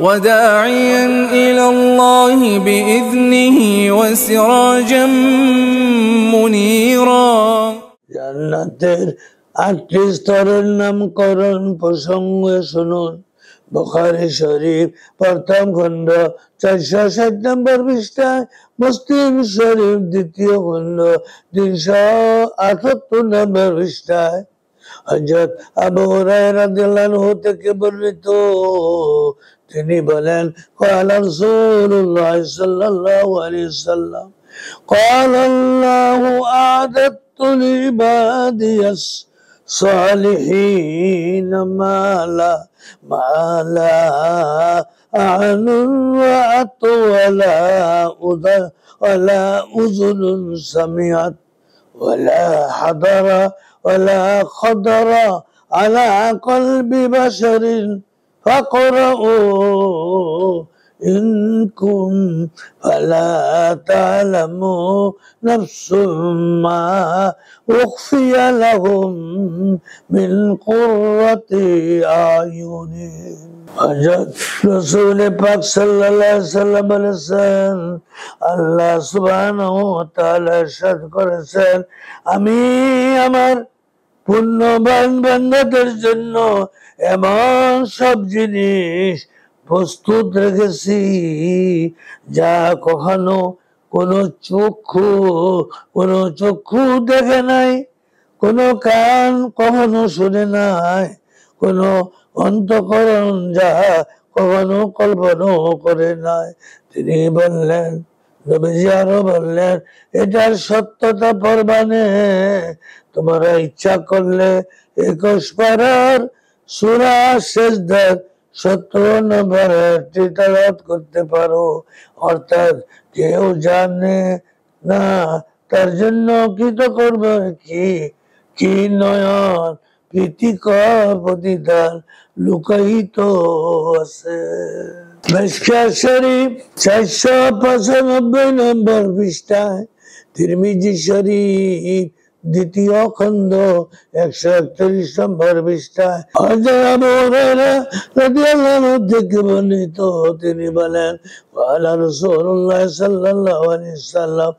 وداعيا إلى الله بإذنه وسراجا منيرا জান্নাতের ৮টি স্তরের নামকরণ প্রসঙ্গে শুনুন। বুখারী শরীফ প্রথম খণ্ড ৪৬০ নম্বর পৃষ্ঠায়, মুসলিম শরীফ দ্বিতীয় খণ্ড ৩৭৮ নম্বর পৃষ্ঠায়। হযরত আবু হুরায়রা রাদিয়াল্লাহু আনহু থেকে বর্ণিত, তিনি বলেন, ক্বালা রাসূলুল্লাহ সাল্লাল্লাহু আলাইহি ওয়াসাল্লাম, ক্বালা আল্লাহু আ'দাতু লিবাদিয়াস সালিহিন মালা আ'নুন রাআত ওয়ালা উযুনুন সামিআত ওয়ালা হাদারা ولا خطر على قلب بشر فاقرؤوا إن كن فلا تعلموا نفس ما أخفي لهم من قرة أعين হযরত রাসূল পাক সাল্লাল্লাহু আলাইহি ওয়াসাল্লাম বলেছেন, আল্লাহ সুবহানাহু ওয়া তাআলা ইরশাদ করেছেন, আমি আমার পুণ্যবান বান্দাদের জন্য এমন সব জিনিস প্রস্তুত রেখেছি যা কখনো কোনো চক্ষু দেখে নাই, কোনো কান কখনো শুনে নাই, কোনো অন্তঃকরণ যা কখনো কল্পনাও করে নাই। তিনি বললেন, নবীজি আরো বললেন, এটার সত্যতা প্রমাণে তোমরা ইচ্ছা করলে ২১ পারার সূরা সেজদার ১৭ নম্বর তিলাওয়াত করতে পারো। অর্থাৎ কেউ জানে না তার জন্য কৃতকর্ম কি নয়ন প্রীতিকর প্রতিদান লুকায়িত আছে। মিশকাত শরীফ ৪৯৫ নম্বর পৃষ্ঠায়, তিরমিজি শরীফ দ্বিতীয় খণ্ড ১৩১ নম্বর পৃষ্ঠায় হযরত আবু হুরায়রা রাদিয়াল্লাহু আনহু থেকে বর্ণিত, তিনি বলেন, ক্বালা রাসূলুল্লাহ সাল্লাল্লাহু আলাইহি ওয়াসাল্লাম,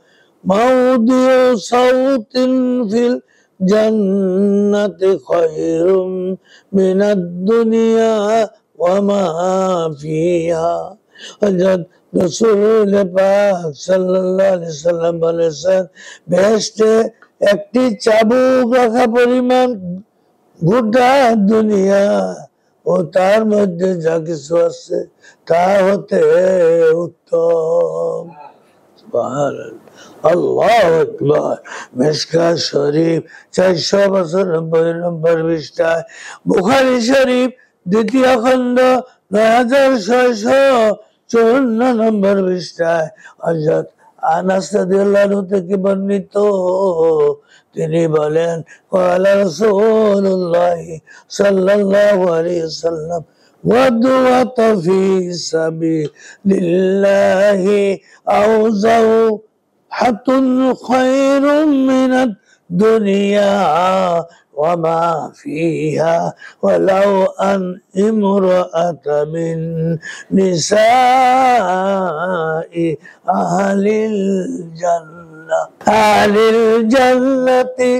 মাউদিউ সাউতিন ফিল জান্নাতি খায়রুম মিনাদ দুনিয়া ওয়া মা ফিহা। হযরত রাসূল পাক সাল্লাল্লাহু আলাইহি ওয়াসাল্লাম বলেছেন, বেহেশতে একটি চাবুক রাখা পরিমাণ গোটা দুনিয়া ও তার মধ্যে যা কিছু আছে তা হতে উত্তম। সুবহানাল্লাহ, আল্লাহু আকবার। মিশকাত শরীফ ৪৯৫ নম্বর পৃষ্ঠায়, বুখারী শরীফ দ্বিতীয় খণ্ড ৯৬৫৪ নম্বর পৃষ্ঠায় হযরত আনাস রাদিয়াল্লাহু আনহু থেকে বর্ণিত, তিনি বলেন, ক্বালা রাসূলুল্লাহ সাল্লাল্লাহু আলাইহি ওয়াসাল্লাম, ওয়াদওয়াতু ফি সাবিলিল্লাহি আওজাউ হাতুন খায়রুম মিনাদ দুনিয়া ওয়া মা ফিহা ওয়ালাউ আন ইমরাআতা মিন নিসাই আহলিল জান্নাতি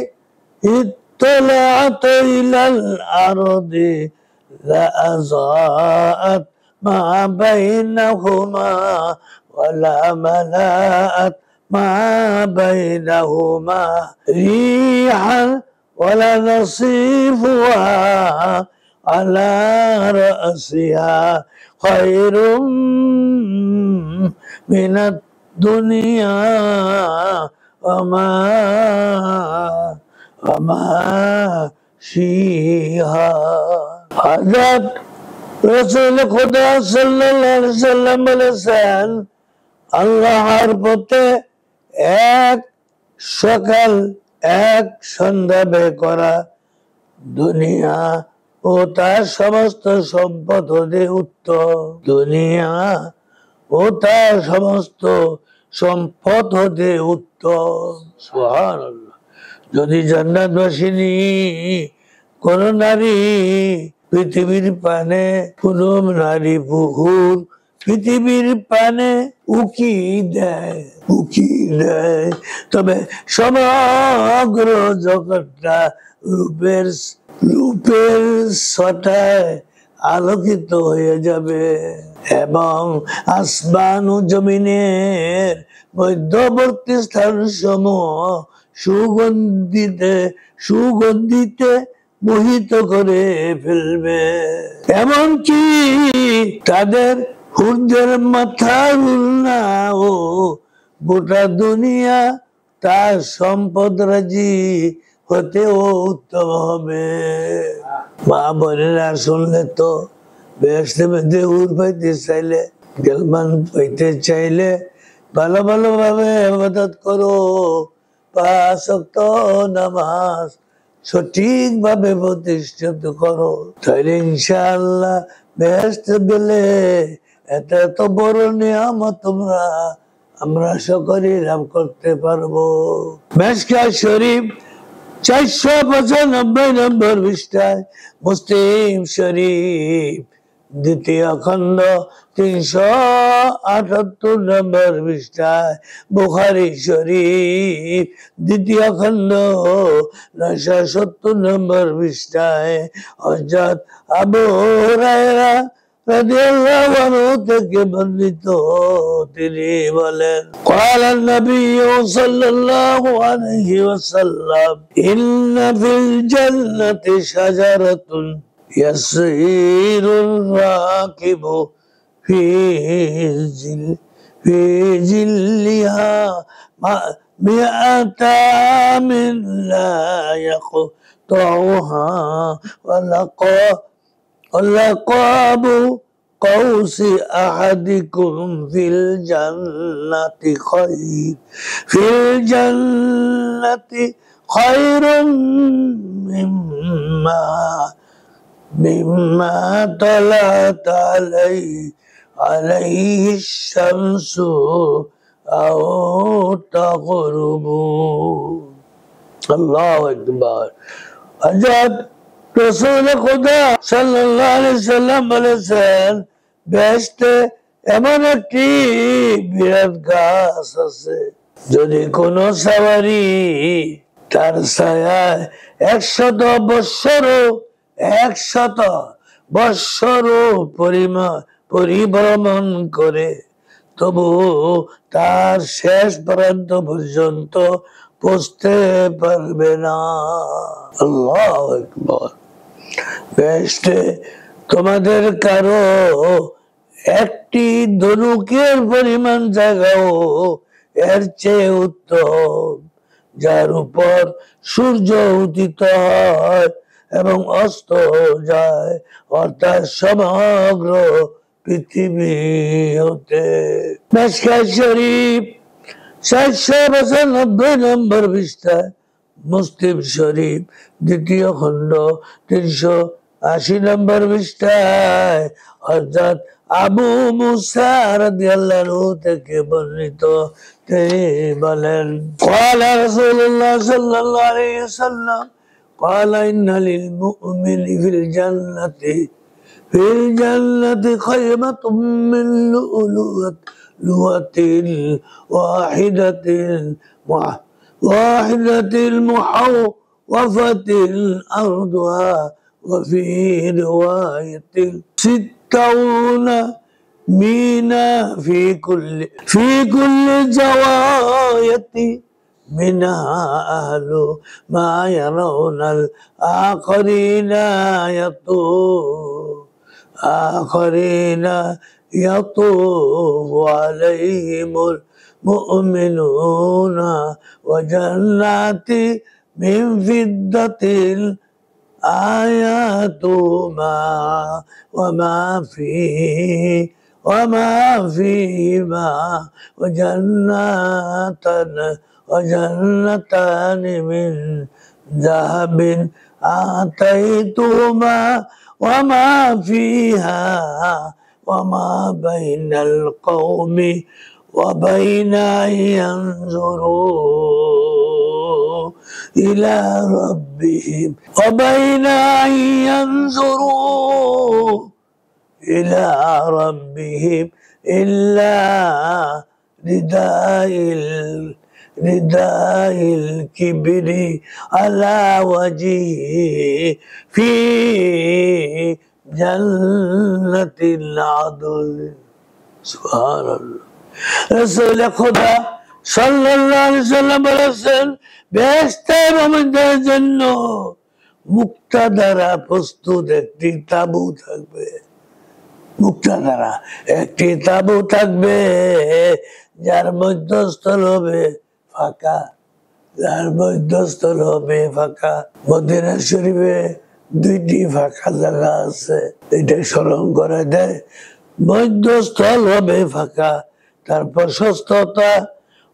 ইত্তালাআত ইলাল আরদি লা আযাআত মা বাইনাহুমা ওয়ালা মালাআত মা বাইনাহুমা রিহান ওয়ালা নাসিফুহা আলা রাসিহা খায়রুম মিনাদ দুনিয়া ওয়া মা ফিহা। হযরত রাসূল খুদা সাল্লাল্লাহু আলাইহি ওয়াসাল্লাম বলেছেন, আল্লাহর পথে এক সকাল এক সন্ধ্যা ব্যয় করা দুনিয়া ও তার সমস্ত সম্পদ হতে উত্তম। দুনিয়া ও তার সমস্ত সম্পদ হতে উত্তম। সুবহানাল্লাহ। যদি জান্নাতবাসিনী কোন নারী পৃথিবীর পানে কোনো নারী পুকুর পৃথিবীর পানে উকি দেয় তবে সমগ্র জগৎটা রূপের ছটায় আলোকিত হয়ে যাবে এবং আসমান ও জমিনের মধ্যবর্তী স্থান সমূহ সুগন্ধিতে মোহিত করে ফেলবে এমনকি তাদের সূর্যের মাথার উল্না ও গোটা দুনিয়া তার সম্পদ রাজি হতেও উত্তম হবে মা বোনেরা শুনলে তো বেহেশতের মধ্যে উড় পাইতে চাইলে গেলমান পাইতে চাইলে ভালো ভাবে ইবাদত করো 5 ওয়াক্ত নামাজ সঠিকভাবে প্রতিষ্ঠিত করো তাহলে ইনশাআল্লাহ বেহেশত গেলে এত বড় নিয়ামত আমরা সকলেই লাভ করতে পারবো মিশকাত শরীফ 495 নম্বর পৃষ্ঠায় মুসলিম শরীফ দ্বিতীয় খণ্ড 378 নম্বর পৃষ্ঠায় বুখারী শরীফ দ্বিতীয় খণ্ড 970 নম্বর পৃষ্ঠায় হযরত আবু হুরায়রা রাদিয়াল্লাহু আনহু থেকে বর্ণিত তিনি বলেন قال النبي صلى الله عليه وسلم إن في الجنة شجرة يسير الراكب في ظلها 100 عام لا يقطعها ولقاب قوس أحدكم في الجنة خير مما طلعت عليه الشمس أو تغرب الله أكبر হযরত রাসূল খুদা সাল্লাল্লাহু আলাইহি সাল্লাম বলেছেন বেহেশতে এমন একটি বিরাট গাছ আছে যদি কোনো সওয়ারি তার ছায়ায় 100 বৎসর পরিভ্রমণ করে তবু তার শেষ প্রান্ত পর্যন্ত পৌঁছতে পারবে না আল্লাহু আকবার বেহেশতে তোমাদের কারো একটি ধনুকের পরিমাণ জায়গাও এর চেয়ে উত্তম যার উপর সূর্য উদিত হয় এবং অস্ত যায় অর্থাৎ সমগ্র পৃথিবী হতে মিশকাত শরীফ 495 নম্বর পৃষ্ঠায় মুসলিম শরীফ দ্বিতীয় খণ্ড 380 নম্বর পৃষ্ঠায় হযরত আবু মুসা রাদিয়াল্লাহু আনহু থেকে বর্ণিত তিনি বলেন قال رسول الله صلى الله عليه وسلم قال إن للمؤمن في الجنة خيمة من لؤلؤة واحدة محوفة أرضها وفي رواية 60 مينا في كل زواية منها أهل ما يرون الآخرين يطوف عليهم المؤمنون وجنات من فضة آيات وما فيهما وجنتان من ذهب آتيتهما وما فيها وما بين القوم وبين أن ينظروا إلى ربهم وبين أن ينظروا إلى ربهم إلا رداء الكبر على وجهه في جنة العدل سبحان الله رسول خدا সাল্লাল্লাহু আলাইহি সাল্লাম বলেছেন বেহেশতে মুমিনদের জন্য মুক্তা দ্বারা প্রস্তুত একটি তাঁবু থাকবে মুক্তা দ্বারা একটি তাঁবু থাকবে যার মধ্যস্থল হবে ফাঁকা যার মধ্যস্থল হবে ফাঁকা মদিনা শরীফে দুইটি ফাঁকা জায়গা আছে এটা স্মরণ করে দেয় মধ্যস্থল হবে ফাঁকা তার প্রশস্ততা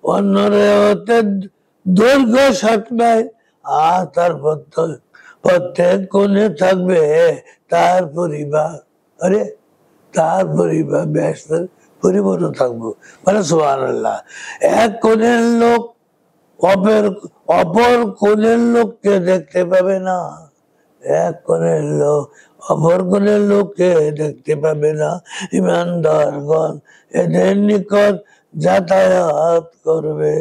অন্য রেওয়াতের দৈর্ঘ্য 60 মাইল আর তার প্রত্যেক কোণে থাকবে তার পরিবার তার পরিবার বেহেশতের পরিবার থাকবো মানে সুবহানাল্লাহ এক কোণের লোক অপর কোণের লোককে দেখতে পাবে না এক কোণের লোক অপর কোণের লোককে দেখতে পাবে না ইমানদারগণ এদের নিকট যাতায়াত করবে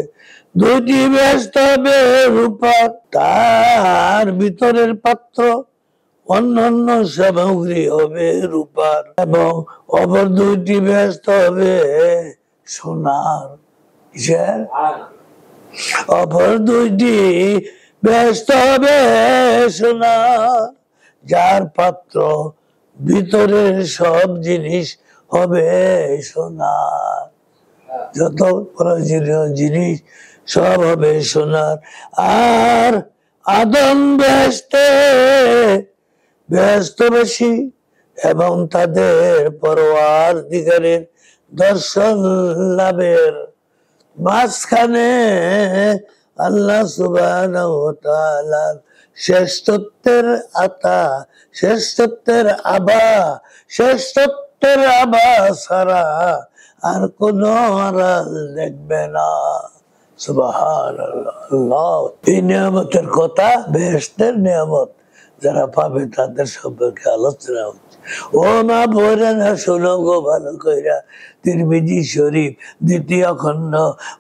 দুইটি বেহেশত হবে রূপার তার ভিতরের পাত্র অন্যান্য সামগ্রী হবে রূপার এবং অপর দুইটি বেহেশত হবে সোনার কিসের অপর দুইটি বেহেশত হবে সোনার যার পাত্র ভিতরের সব জিনিস হবে সোনার যত প্রয়োজনীয় জিনিস সব হবে সোনার আর আদম বেহেশতে বেশি এবং তাদের পরওয়ারদিগারের দর্শন লাভের মাঝখানে আল্লাহ সুবহানাহু ওয়া তাআলার শ্রেষ্ঠত্বের আভা ছাড়া আর কোন আড়াল দেখবে না সুবহানাল্লাহ এই নিয়ামতের কথা বেহেশতের নিয়ামত যারা পাবে তাদের সম্পর্কে আলোচনা হচ্ছে ও মা বোনেরা শোনো গো ভালো কইরা তিরমিজি শরীফ 2য় খণ্ড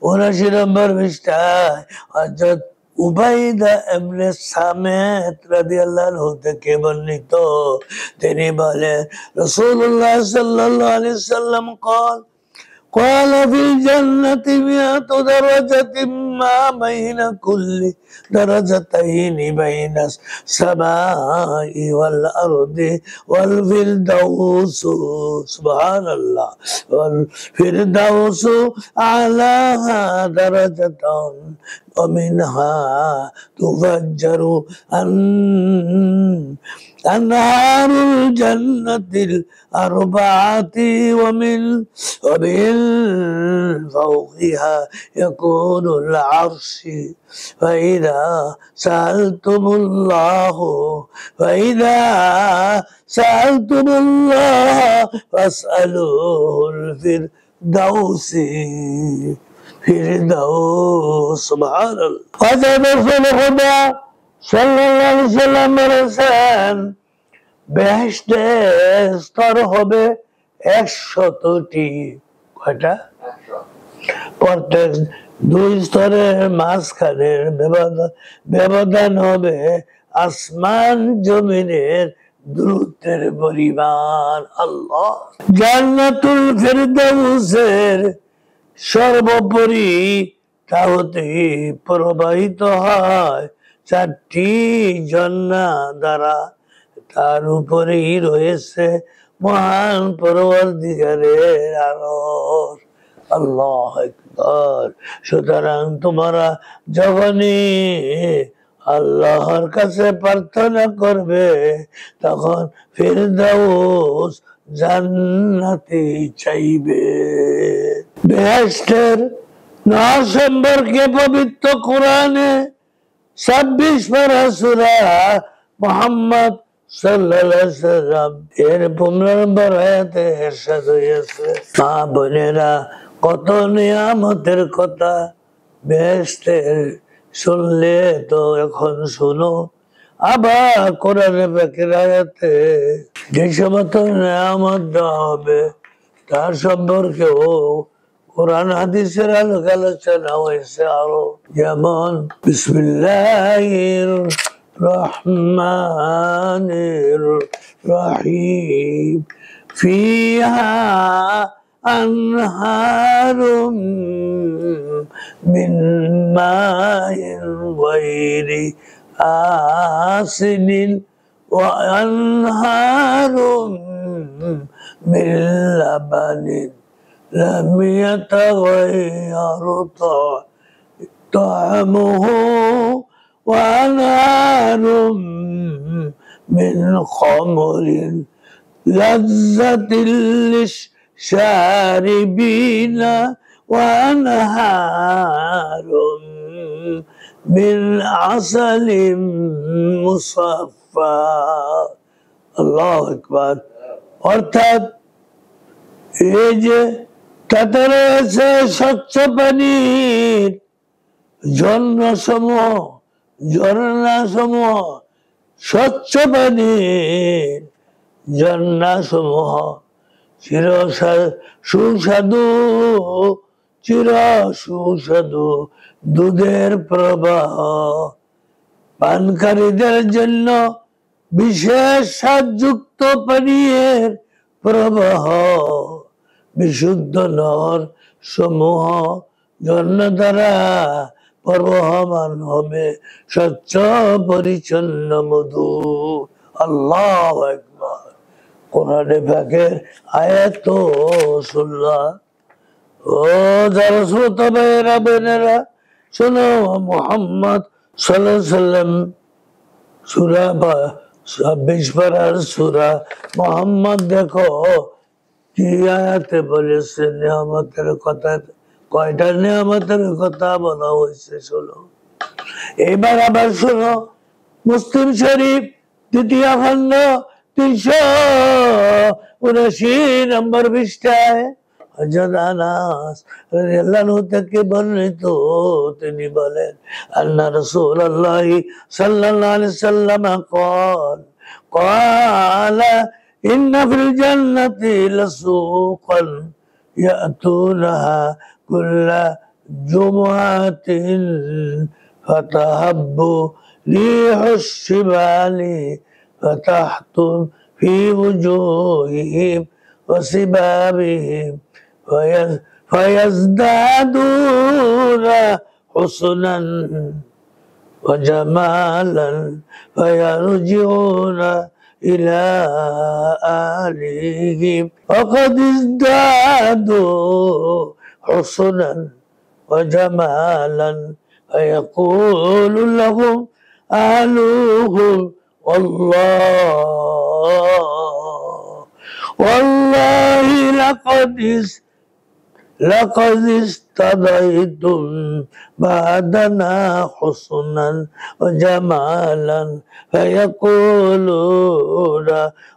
79 নম্বর পৃষ্ঠায় হযরত উবাইদা ইবনে সামিত রাদিয়াল্লাহু আনহু থেকে বর্ণিত তিনি বলেন রাসূলুল্লাহ সাল্লাল্লাহু আলাইহি ওয়াসাল্লাম قال في الجنة 100 درجة ما بين كل درجتين بين السماء والأرض والفردوس سبحان الله والفردوس أعلاها درجة ومنها تفجر أنهار الجنة الأربعة ومن فوقها يكون العرش فإذا سألتم الله فاسألوه الفردوس سبحان الله هذا رسول خدا সাল্লাল্লাহু আলাইহি সাল্লাম বলেছেন বেহেশতের স্তর হবে 100টি কয়টা প্রত্যেক দুই স্তরের মাঝখানের ব্যবধান হবে আসমান জমিনের দূরত্বের পরিমাণ আল্লাহ জান্নাতুল ফিরদাউসের সর্বোপরি তা হতে প্রবাহিত হয় 4টি ঝর্ণা দ্বারা তার উপরেই রয়েছে মহান পরওয়ারদিগারের আরশ আল্লাহু আকবার সুতরাং তোমরা যখনই আল্লাহর কাছে প্রার্থনা করবে তখন ফিরদাউস জান্নাতে চাইবে বেহেশতের নাম সম্পর্কে পবিত্র কোরআনে 26 পারা সূরা মুহাম্মদ সাল্লাল্লাহু আলাইহি ওয়াসাল্লাম এর 15 নম্বর আয়াতে ইরশাদ হয়েছে মা বোনেরা কত নিয়ামতের কথা বেহেশতের শুনলে তো এখন শুনো আবার কোরআনে পাকের আয়াতে যে সমস্ত নিয়ামত দেওয়া হবে তার সম্পর্কেও কোরআন হাদিসের আলোকে আলোচনা হয়েছে আরো, যেমন বিসমিল্লাহির রহমানির রহিম ফিহা আনহারুম মিন মাইন গায়রি আসিনিন ওয়া আনহারুম মিন লাবানিন لم يتغير طعمه وأنهار من خمر لذة للشاربين وأنهار من عسل مصفى الله أكبر অর্থাৎ এই যে তাতে রয়েছে স্বচ্ছ পানির ঝর্ণাসমূহ স্বচ্ছ পানির ঝর্ণাসমূহ সুস্বাদু দুধের প্রবাহ পানকারীদের জন্য বিশেষ স্বাদযুক্ত পানীয়ের প্রবাহ বিশুদ্ধ নহর সমূহ ঝর্ণা দ্বারা প্রবহমান হবে স্বচ্ছ পরিচ্ছন্ন মধু। আল্লাহু আকবার। কোরআনে পাকের আয়াত শুনলা ও যারা শ্রোতা ভাইয়েরা বোনেরা শোনো, মুহাম্মদ সাল্লাল্লাহু আলাইহি ওয়াসাল্লাম সূরা 26 পারার সূরা মুহাম্মদ দেখো কি আয়াতে বলেছে নিয়ামতের কথা, কয়টা নিয়ামতের কথা বলা হয়েছে শোনো। এবার আবার শোনো মুসলিম শরীফ 2য় খণ্ড 379 নম্বর পৃষ্ঠায় হযরত আনাস রাদিয়াল্লাহু থেকে বর্ণিত, তিনি বলেন আন্না রাসূলুল্লাহ সাল্লাল্লাহু আলাইহি ওয়াসাল্লাম قال إن في الجنة لسوقا يأتونها كل جمعة فتهب ريح الشمال فتحطم في وجوههم وسبابهم فيزدادون حسنا وجمالا فيرجعون إلى آلهم وقد ازدادوا حسنا وجمالا فيقول لهم أهلهم والله لقد استضيتم بعدنا حسنا وجمالا فيقولون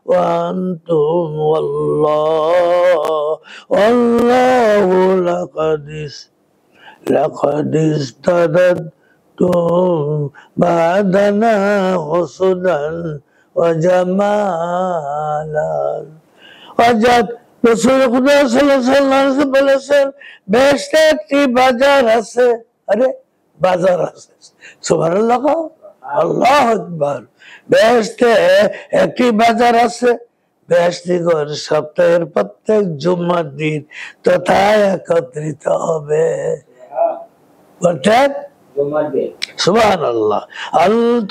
وأنتم والله لقد استضيتم بعدنا حسنا وجمالا। অর্থাৎ রাসূল খুদা সাল্লাল্লাহু আলাইহি ওয়াসাল্লাম বলেছেন বেহেশতে একটি বাজার আছে। আরে বাজার আছে, সুবহানাল্লাহ, আল্লাহু আকবার। বেহেশতে একটি বাজার আছে, বেহেশতীগণ সপ্তাহের প্রত্যেক জুমার দিন তথা একত্রিত হবে, অর্থাৎ সুবহানাল্লাহ।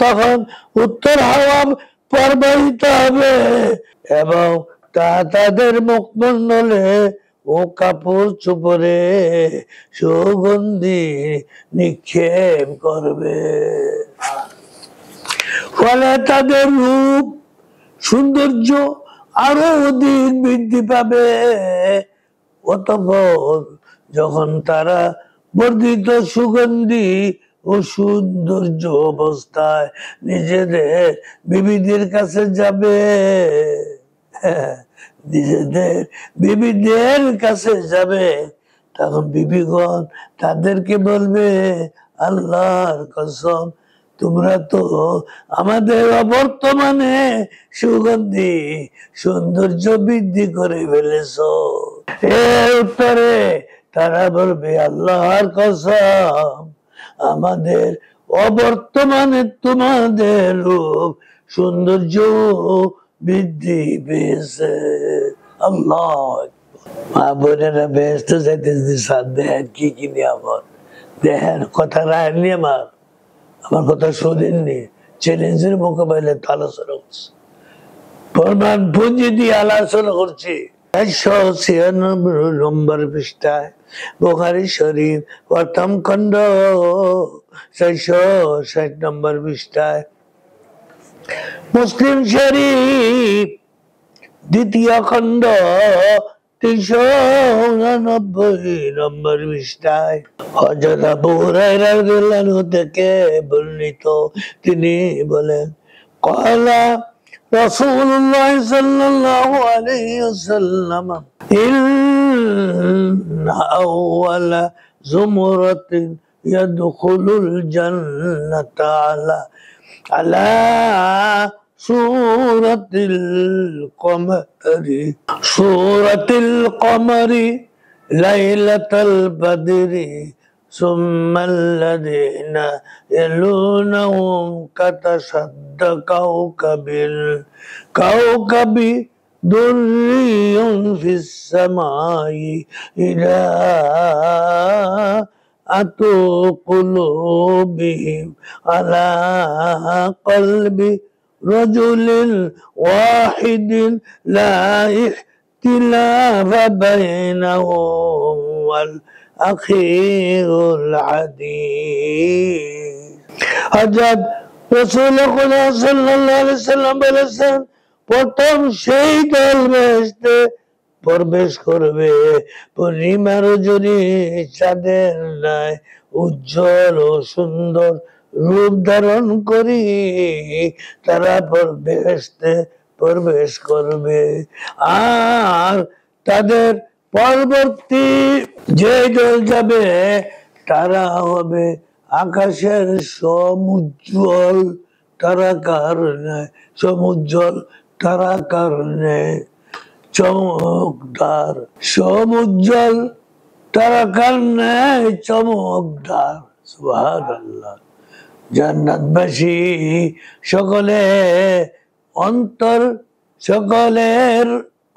তখন উত্তর হাওয়া প্রবাহিত হবে এবং তা তাদের মুখমণ্ডলে ও কাপড় চোপড়ে সুগন্ধি নিক্ষেপ করবে, ফলে তাদের রূপ সৌন্দর্য আরো অধিক বৃদ্ধি পাবে। অতঃপর যখন তারা বর্ধিত সুগন্ধি ও সৌন্দর্য অবস্থায় নিজেদের বিবিদের কাছে যাবে, নিজেদের বিবিদের কাছে যাবে, তখন বিবিগণ তাদেরকে বলবে আল্লাহর কসম তোমরা তো আমাদের অবর্তমানে সুগন্ধি সৌন্দর্য বৃদ্ধি করে ফেলেছ। এর উত্তরে তারা বলবে আল্লাহর কসম আমাদের অবর্তমানে তোমাদের রূপ সৌন্দর্য বৃদ্ধি পেয়েছে। আল্লাহ মা বোনেরা ব্যস্ত যাইতেছি দেখেন কি কিনে আমার দেখেন কথা রায় নিয়ে আমার কথা শোনেননি, চ্যালেঞ্জের মোকাবেলায় আলোচনা করছি, প্রমাণ পুঁজি দিয়ে আলোচনা করছি। 196 নম্বর পৃষ্ঠায় বুখারী শরীফ প্রথম খণ্ড 460 নম্বর পৃষ্ঠায়, মুসলিম শরীফ দ্বিতীয় খণ্ড 389 নম্বর পৃষ্ঠায় হযরত আবু হুরায়রা রাদিয়াল্লাহু আনহু থেকে বর্ণিত, তিনি বলেন ক্বালা রাসূলুল্লাহ সাল্লাল্লাহু আলাইহি ওয়াসাল্লাম ইন্না আউওয়ালা যুমরাতিন ইয়াদখুলুল জান্নাতা আলা সূরাতিল কমরি লাইলাতাল বদরি সুম্মাল লাযিনা ইয়ালুনাহুম কাওকাবি দুররিয়ুন ফিস সামাই ইলা আতু কুলুবিহিম আলা কলবি রাজুলিন ওয়াহিদিন লা ইখতিলাফা বাইনাহু ওয়াল আখিরুল হাদিস। হযরত রাসূলুল্লাহ সাল্লাল্লাহু আলাইহি ওয়াসাল্লাম বলেছেন, প্রথম সেই দল বেহেশতে প্রবেশ করবে পূর্ণিমা রজনী চাঁদের ন্যায় উজ্জ্বল ও সুন্দর রূপ ধারণ করি তারা বেহেশতে প্রবেশ করবে। আর তাদের পরবর্তী যে দল যাবে তারা হবে আকাশের সমুজ্জ্বল তারাকার ন্যায়, সমুজ্জ্বল তারাকার ন্যায় চমকদার, সমুজ্জ্বল তারাকার ন্যায় চমকদার। সুবহানাল্লাহ। জান্নাতবাসী সকলের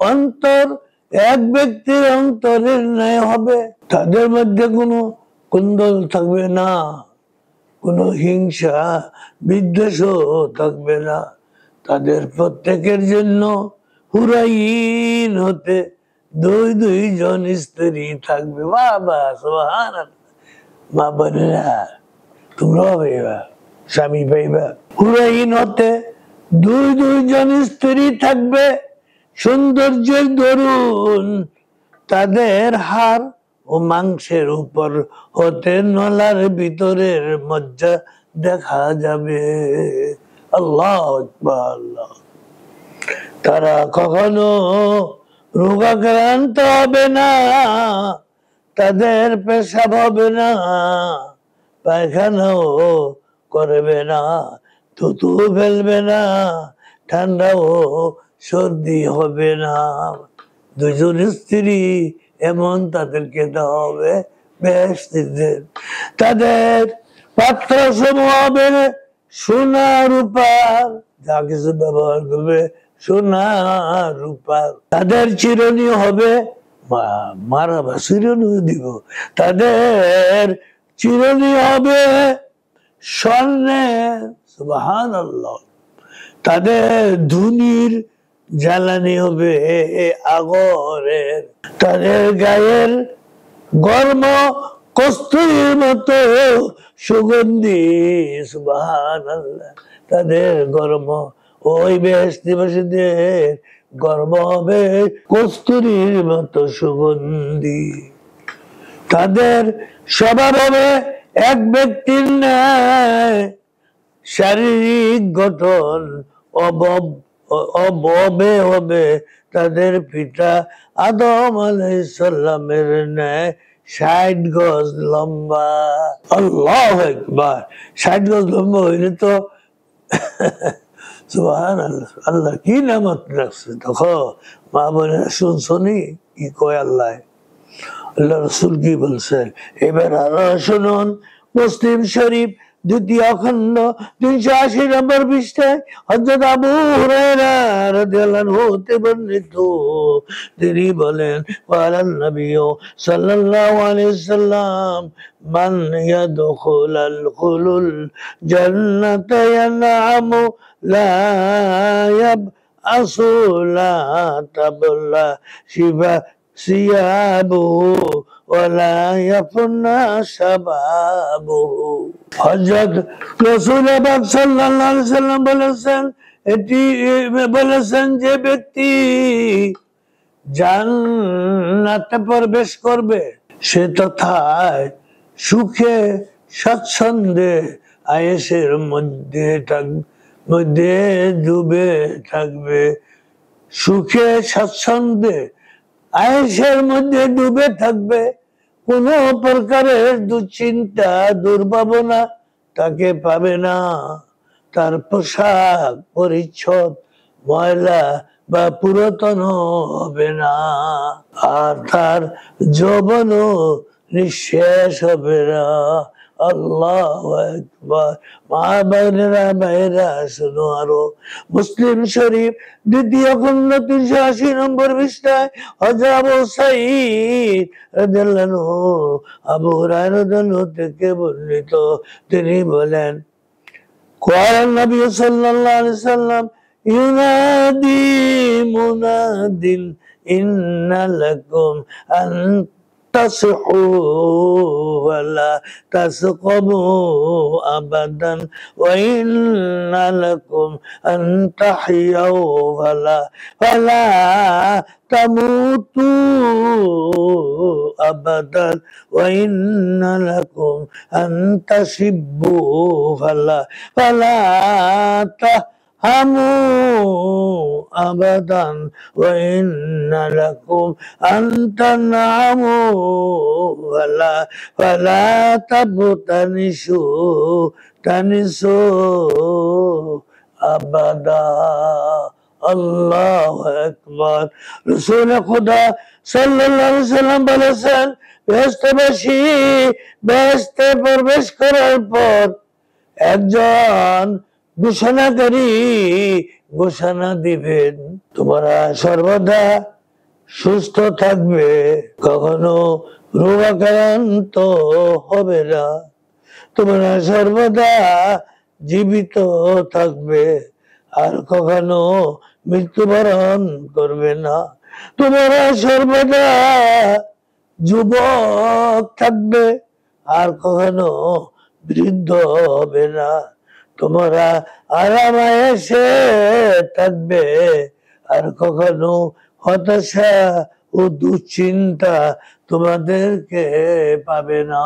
অন্তর এক ব্যক্তির অন্তরের ন্যায় হবে। তাদের মধ্যে কোনো কুন্দল থাকবে না, কোনো হিংসা বিদ্বেষও থাকবে না। তাদের প্রত্যেকের জন্য হুরাইন হতে 2 জন স্ত্রী থাকবে। বাবা সুবহানাল্লাহ। মা বোনেরা তোমরা পাইবা, স্বামী পাইবা। হুরাইন হতে 2 জন স্ত্রী থাকবে। সৌন্দর্যের দরুন তাদের হাড় ও মাংসের উপর হতে নলার ভিতরের মজ্জা দেখা যাবে। আল্লাহু আকবার। আল্লাহ। তারা কখনো রোগাক্রান্ত হবে না, তাদের পেশাব হবে না, পায়খানাও করবে না, থুতু ফেলবে না, ঠান্ডাও সর্দি হবে না। 2 জন স্ত্রী এমন তাদেরকে দেওয়া হবে বেহেশতীতে। তাদের পাত্র সমূহ হবে সোনা রূপার, যা কিছু ব্যবহার করবে সোনা রূপার। তাদের চিরুনি হবে মারাবা চিরুনি দিব, তাদের চিরুনি হবে স্বর্ণের। সুবহানাল্লাহ। তাদের ধুনির জ্বালানি হবে আগরের। তাদের গায়ের গর্ম কস্তুরীর মতো সুগন্ধি। সুবহানাল্লাহ। তাদের গর্ম ওই বেহেশতীবাসীদের গর্ব হবে কস্তুরীর মতো সুগন্ধি। তাদের স্বভাব হবে এক ব্যক্তির ন্যায়, শারীরিক গঠন অববে হবে তাদের পিতা আদম আলাইহিস সালামের ন্যায় 60 গজ লম্বা। আল্লাহু আকবার। 60 গজ লম্বা হইলে তো সুবহানাল্লাহ, আল্লাহ কি নামত রাখছে। দেখো মা বোনেরা, শুনছনি কি কয় আল্লাহ, আল্লাহ রসুল কি বলছেন। এবার আরো শুনুন, মুসলিম শরীফ দ্বিতীয় খণ্ড 380 নম্বর পৃষ্ঠায় হযরত আবু হুরায়রা রাদিয়াল্লাহু হতে বর্ণিত, তিনি বলেন, ওয়ালান নবী সাল্লাল্লাহু আলাইহি ওয়াসাল্লাম, মান ইয়াদখুলুল খুলুল জান্নাতা ইয়ানআমু লা ইয়াবআসু লা তাবলা শিবা সিয়াবুহু ওয়ালা ইয়াফনা শাবাবুহু। হযরত রাসূল পাক সাল্লাল্লাহু আলাইহি ওয়াসাল্লাম বলেছেন, এটি বলেছেন, যে ব্যক্তি জান্নাতে প্রবেশ করবে সে তথায় সুখে স্বাচ্ছন্দ্যে আয়েশের মধ্যে ডুবে থাকবে। সুখে স্বাচ্ছন্দ্যে আয়েশের মধ্যে ডুবে থাকবে, কোন প্রকারের দুশ্চিন্তা দুর্ভাবনা তাকে পাবে না। তার পোশাক পরিচ্ছদ ময়লা বা পুরাতন হবে না, আর তার যৌবনও নিঃশেষ হবে না। আল্লাহু আকবার। মা বোনেরা, ভাইরা, শুনো আরো, মুসলিম শরীফ দ্বিতীয় খণ্ড 380 নম্বর পৃষ্ঠায় হযরত আবু সাঈদ রাদিয়াল্লাহু আবু হুরায়রা রাদিয়াল্লাহু থেকে বর্ণিত, তিনি বলেন, قال النبي صلى الله عليه وسلم ينادي مناد إن لكم أن تصحوا ولا تسقموا أبدا وإن لكم أن تحيوا فلا تموتوا أبدا وإن لكم أن تشبوا فلا تهموا أبدا وإن لكم أن تنعموا فلا تنسوا أبدا। আল্লাহু আকবার। রাসূল খুদা সাল্লাল্লাহু আলাইহি ওয়াসাল্লাম বলেছেন, বেহেশতবাসী বেহেশতে প্রবেশ করার পর একজন ঘোষণাকারী ঘোষণা দিবেন, তোমরা সর্বদা সুস্থ থাকবে, কখনো রোগাক্রান্ত হবে না, তোমরা সর্বদা জীবিত থাকবে, আর কখনো মৃত্যুবরণ করবে না, তোমরা সর্বদা যুবক থাকবে, আর কখনো বৃদ্ধ হবে না, তোমরা আরামায়েশে থাকবে, আর কখনো হতাশা ও দুশ্চিন্তা তোমাদেরকে পাবে না।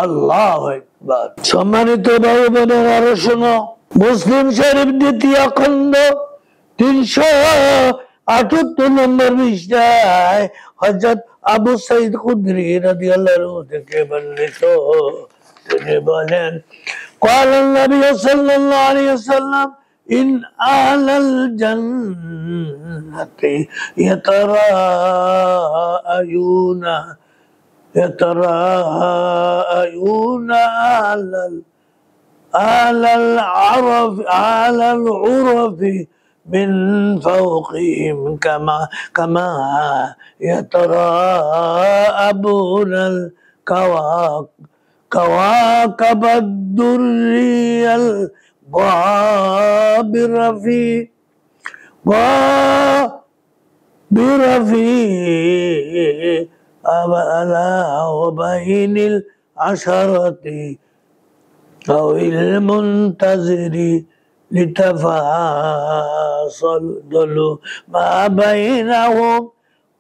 আল্লাহু আকবার। সম্মানিত ভাই বোনেরা, আরো শোনো, মুসলিম শরীফ দ্বিতীয় খণ্ড 378 নম্বর পৃষ্ঠায় হযরত আবু সাঈদ খুদরি রাদিয়াল্লাহু থেকে বর্ণিত, তিনি বলেন, قال النبي صلى الله عليه وسلم إن أهل الجنة يتراءون أهل العرف من فوقهم كما يتراءون كواكب الدري الغابر في أبلا وبين العشرة أو المنتظر لتفاصلوا ما بينهم.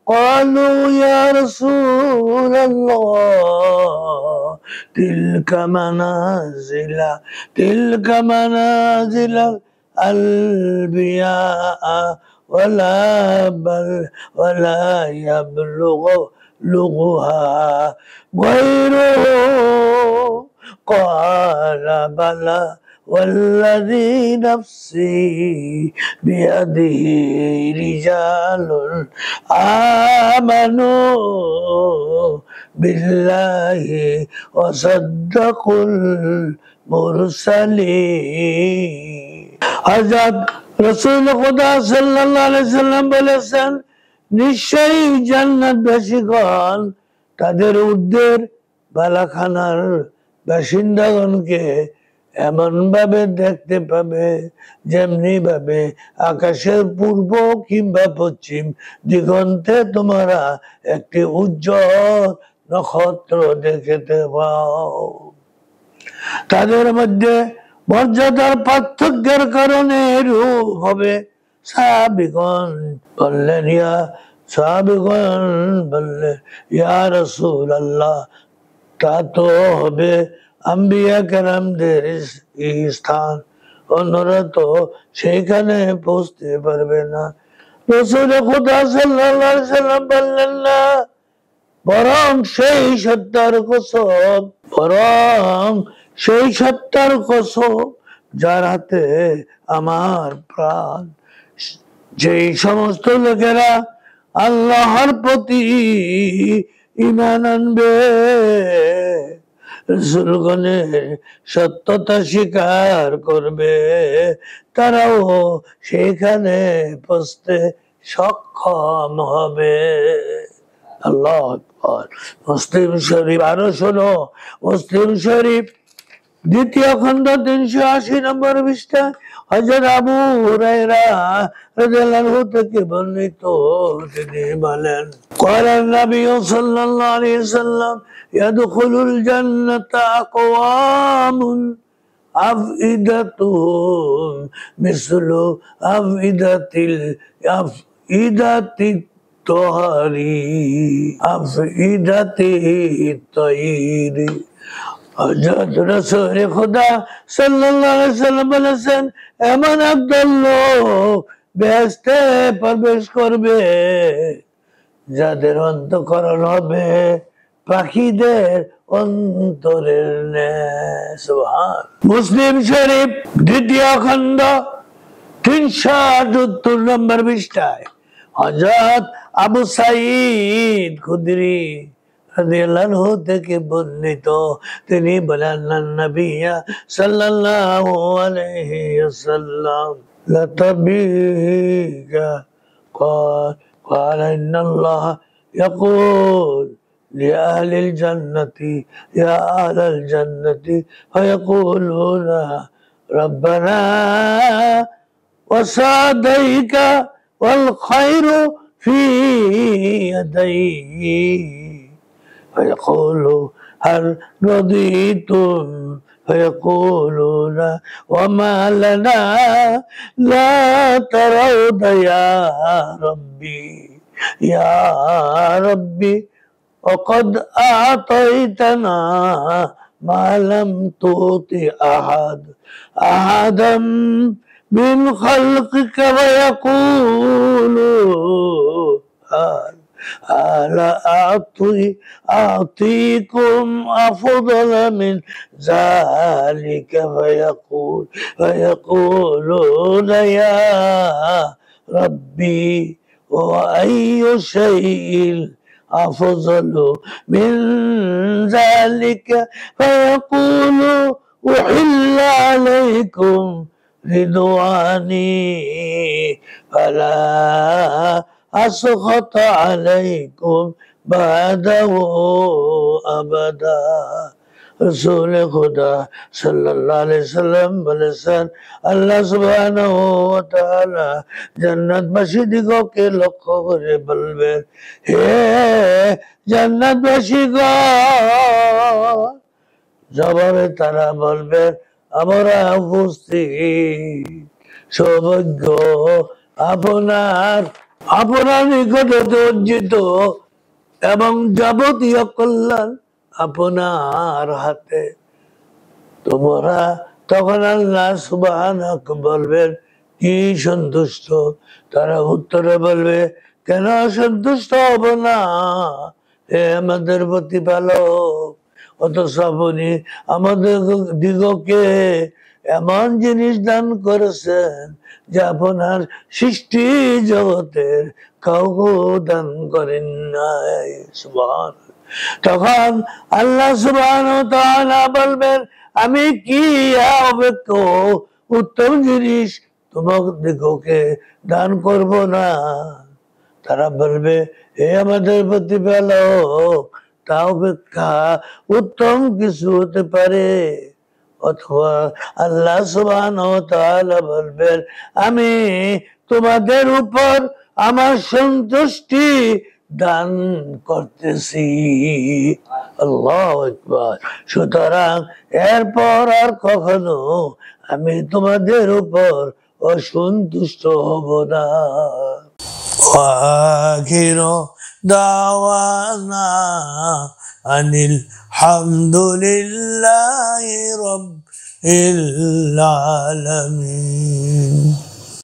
قالوا يا رسول الله تلك منازل الأنبياء ولا يبلغها غيره قال بلى والذي نفسي بيده رجال آمنوا بالله وصدقوا المرسلين হযরত রাসূল খুদা সাল্লাল্লাহু আলাইহি সাল্লাম বলেছেন নিশ্চয়ই জান্নাতবাসীগণ তাদের উদ্দের বালাখানার বাসিন্দাগণকে এমন ভাবে দেখতে পাবে যেমনি ভাবে আকাশের পূর্ব কিংবা পশ্চিম দিগন্তে তোমরা একটি উজ্জ্বল নক্ষত্র দেখতে পাও। তাদের মধ্যে মর্যাদার পার্থক্যের কারণে রূপ হবে। সাহাবীগণ বললেন ইয়া রাসূলুল্লাহ, তা তো হবে আম্বিয়া কেরামদের স্থান, অন্যরা তো সেইখানে পৌঁছতে পারবে না। রাসূল খুদা সাল্লাল্লাহু আলাইহি সাল্লাম বললেন না, বরং সেই সত্তার কসম যার হাতে আমার প্রাণ, যেই সমস্ত লোকেরা আল্লাহর প্রতি ঈমান আনবে, রাসূলগণের সত্যতা স্বীকার করবে, তারাও সেখানে পৌঁছতে সক্ষম হবে। আল্লাহু আকবার। মুসলিম শরীফ, আরো শোনো, মুসলিম শরীফ দ্বিতীয় খণ্ড 380 নম্বর পৃষ্ঠা হযরত আবু হুরায়রা রাদিয়াল্লাহু আনহু থেকে বর্ণিত, তিনি বলেন قال النبي صلى الله عليه وسلم يدخل الجنة أقوام أفئدتهم مثل أفئدة الطير। হযরত রাসূল খুদা সাল্লাল্লাহু আলাইহি সাল্লাম বলেছেন এমন একদল লোক বেহেশতে প্রবেশ করবে যাদের অন্তঃকরণ হবে পাখিদের অন্তরের ন্যায়। সুবহান। মুসলিম শরীফ দ্বিতীয় খণ্ড 378 নম্বর পৃষ্ঠায় হযরত আবু সাঈদ খুদরি রাদিয়াল্লাহু আনহু থেকে বর্ণিত, তিনি বলেন নবী সাল্লাল্লাহু আলাইহি ওয়াসাল্লাম লাতাবিকা قال إن الله يقول لأهل الجنة يا أهل الجنة فيقولون ربنا وسعديك والخير في يديك فيقول هل رضيتم فيقولون وما لنا لا ترون يا ربي وقد أعطيتنا ما لم تعط أحدا من خلقك ويقول ألا أعطيكم أفضل من ذلك فيقولون يا ربي وأي شيء أفضل من ذلك فيقول أحل عليكم رضواني فلا أسخط عليكم بعده أبدا। রাসূল খুদা সাল্লাল্লাহু আলাইহি সাল্লাম বলেছেন আল্লাহ সুবহানাহু ওয়া তাআলা জান্নাতবাসীদিগকে লক্ষ্য করে বলবেন, হে জান্নাতবাসীগণ। জবাবে তারা বলবেন, আমরা উপস্থিত, সৌভাগ্য আপনার নিকটে অর্জিত এবং যাবতীয় কল্যাণ আপনার হাতে। তোমরা তখন আল্লাহ সুবহানাহু বলবেন, কি সন্তুষ্ট? তারা উত্তরে বলবে, কেন সন্তুষ্ট হব না? হে আমাদের প্রতিপালক, অথচ আপনি আমাদের দিগকে এমন জিনিস দান করেছেন যা আপনার সৃষ্টি জগতের কাউকে দান করেন নাই। সুবহান। তখন আল্লাহ সুবহানাহু ওয়া তাআলা বলবেন, আমি কি অপেক্ষা উত্তম জিনিস তোমাদিগকে দান করব না? তারা বলবে, হে আমাদের প্রতিপালক, তা অপেক্ষা উত্তম কিছু হতে পারে। অথবা আল্লাহ সুবহানাহু ওয়া তাআলা বলবেন, আমি তোমাদের উপর আমার সন্তুষ্টি দান করতেছি। আল্লাহু আকবার। সুতরাং এরপর আর কখনো আমি তোমাদের উপর অসন্তুষ্ট হব না। وآخر دعوانا أن الحمد لله رب العالمين.